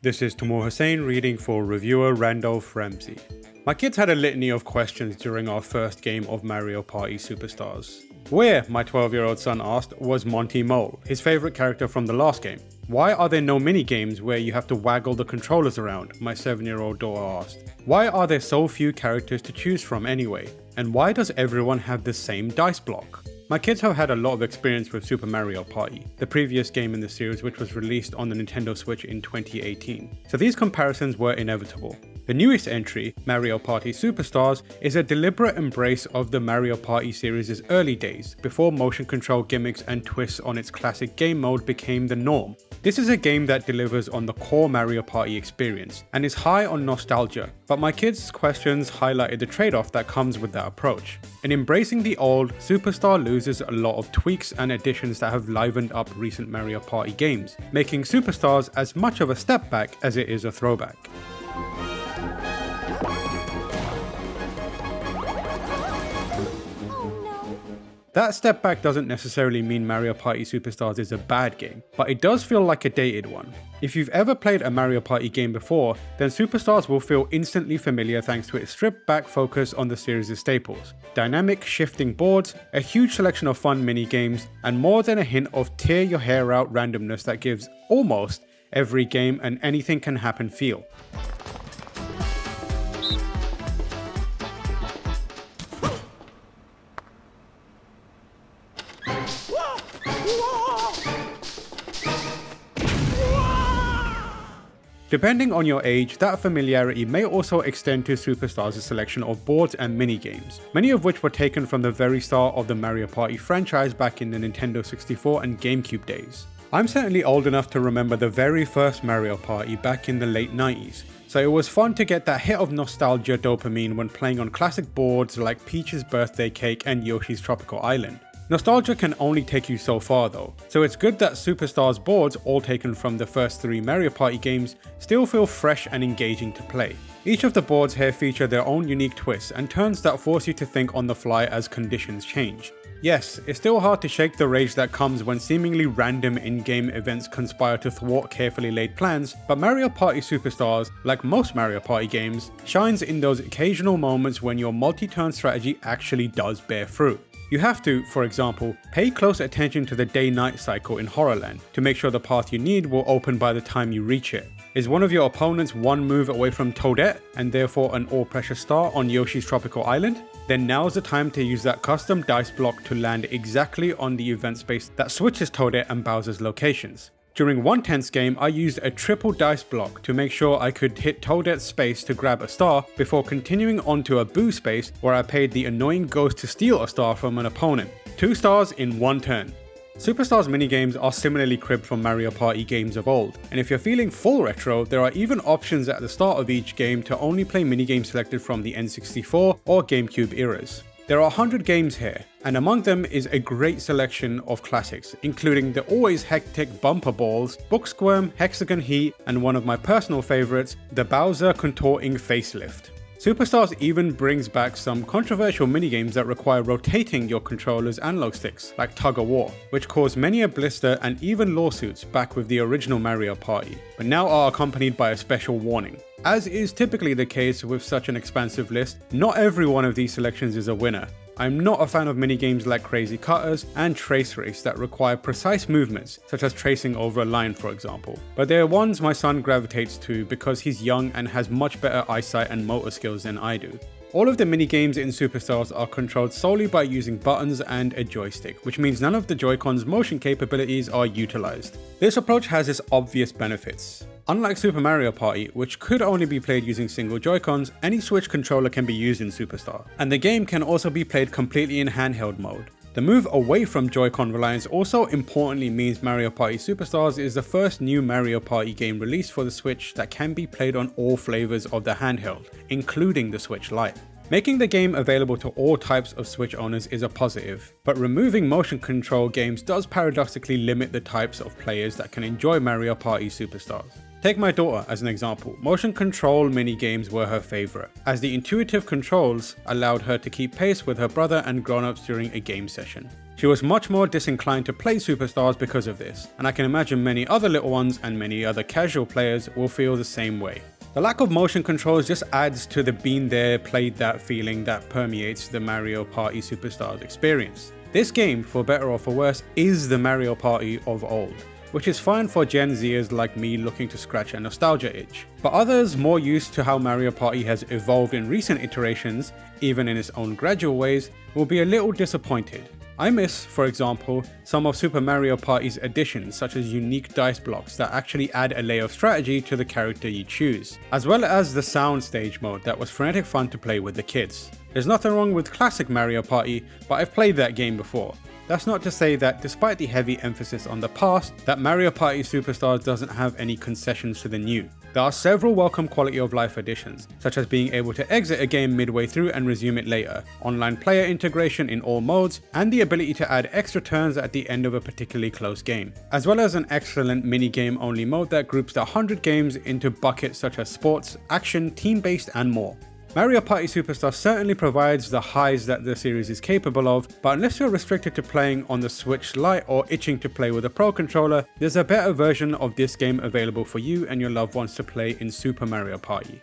This is Timur Hussain reading for reviewer Randolph Ramsey. My kids had a litany of questions during our first game of Mario Party Superstars. Where, my 12-year-old son asked, was Monty Mole, his favourite character from the last game? Why are there no mini-games where you have to waggle the controllers around, my 7-year-old daughter asked. Why are there so few characters to choose from anyway? And why does everyone have the same dice block? My kids have had a lot of experience with Super Mario Party, the previous game in the series which was released on the Nintendo Switch in 2018, so these comparisons were inevitable. The newest entry, Mario Party Superstars, is a deliberate embrace of the Mario Party series' early days, before motion control gimmicks and twists on its classic game mode became the norm. This is a game that delivers on the core Mario Party experience, and is high on nostalgia, but my kids' questions highlighted the trade-off that comes with that approach. In embracing the old, Superstar loses a lot of tweaks and additions that have livened up recent Mario Party games, making Superstars as much of a step back as it is a throwback. That step back doesn't necessarily mean Mario Party Superstars is a bad game, but it does feel like a dated one. If you've ever played a Mario Party game before, then Superstars will feel instantly familiar thanks to its stripped back focus on the series' staples. Dynamic, shifting boards, a huge selection of fun mini-games, and more than a hint of tear your hair out randomness that gives almost every game an anything can happen feel. Depending on your age, that familiarity may also extend to Superstars' selection of boards and mini-games, many of which were taken from the very start of the Mario Party franchise back in the Nintendo 64 and GameCube days. I'm certainly old enough to remember the very first Mario Party back in the late 90s, so it was fun to get that hit of nostalgia dopamine when playing on classic boards like Peach's Birthday Cake and Yoshi's Tropical Island. Nostalgia can only take you so far though, so it's good that Superstars boards, all taken from the first 3 Mario Party games, still feel fresh and engaging to play. Each of the boards here feature their own unique twists and turns that force you to think on the fly as conditions change. Yes, it's still hard to shake the rage that comes when seemingly random in-game events conspire to thwart carefully laid plans, but Mario Party Superstars, like most Mario Party games, shines in those occasional moments when your multi-turn strategy actually does bear fruit. You have to, for example, pay close attention to the day-night cycle in Horrorland to make sure the path you need will open by the time you reach it. Is one of your opponents one move away from Toadette and therefore an all-pressure star on Yoshi's Tropical Island? Then now's the time to use that custom dice block to land exactly on the event space that switches Toadette and Bowser's locations. During one tense game, I used a triple dice block to make sure I could hit Toadette's space to grab a star before continuing onto a Boo space where I paid the annoying ghost to steal a star from an opponent. 2 stars in 1 turn. Superstars minigames are similarly cribbed from Mario Party games of old, and if you're feeling full retro, there are even options at the start of each game to only play minigames selected from the N64 or GameCube eras. There are 100 games here, and among them is a great selection of classics, including the always hectic Bumper Balls, Book Squirm, Hexagon Heat, and one of my personal favorites, the Bowser Contorting Facelift. Superstars even brings back some controversial minigames that require rotating your controller's analog sticks, like Tug of War, which caused many a blister and even lawsuits back with the original Mario Party, but now are accompanied by a special warning. As is typically the case with such an expansive list, not every one of these selections is a winner. I'm not a fan of minigames like Crazy Cutters and Trace Race that require precise movements, such as tracing over a line for example, but they are ones my son gravitates to because he's young and has much better eyesight and motor skills than I do. All of the minigames in Superstars are controlled solely by using buttons and a joystick, which means none of the Joy-Con's motion capabilities are utilized. This approach has its obvious benefits. Unlike Super Mario Party, which could only be played using single Joy-Cons, any Switch controller can be used in Superstar, and the game can also be played completely in handheld mode. The move away from Joy-Con reliance also importantly means Mario Party Superstars is the first new Mario Party game released for the Switch that can be played on all flavors of the handheld, including the Switch Lite. Making the game available to all types of Switch owners is a positive, but removing motion control games does paradoxically limit the types of players that can enjoy Mario Party Superstars. Take my daughter as an example. Motion control mini-games were her favorite, as the intuitive controls allowed her to keep pace with her brother and grown-ups during a game session. She was much more disinclined to play Superstars because of this, and I can imagine many other little ones and many other casual players will feel the same way. The lack of motion controls just adds to the been there, played that feeling that permeates the Mario Party Superstars experience. This game, for better or for worse, is the Mario Party of old, which is fine for Gen Zers like me looking to scratch a nostalgia itch. But others more used to how Mario Party has evolved in recent iterations, even in its own gradual ways, will be a little disappointed. I miss, for example, some of Super Mario Party's additions such as unique dice blocks that actually add a layer of strategy to the character you choose, as well as the soundstage mode that was frenetic fun to play with the kids. There's nothing wrong with classic Mario Party, but I've played that game before. That's not to say that despite the heavy emphasis on the past, that Mario Party Superstars doesn't have any concessions to the new. There are several welcome quality of life additions, such as being able to exit a game midway through and resume it later, online player integration in all modes, and the ability to add extra turns at the end of a particularly close game, as well as an excellent minigame only mode that groups the 100 games into buckets such as sports, action, team-based and more. Mario Party Superstars certainly provides the highs that the series is capable of, but unless you're restricted to playing on the Switch Lite or itching to play with a Pro Controller, there's a better version of this game available for you and your loved ones to play in Super Mario Party.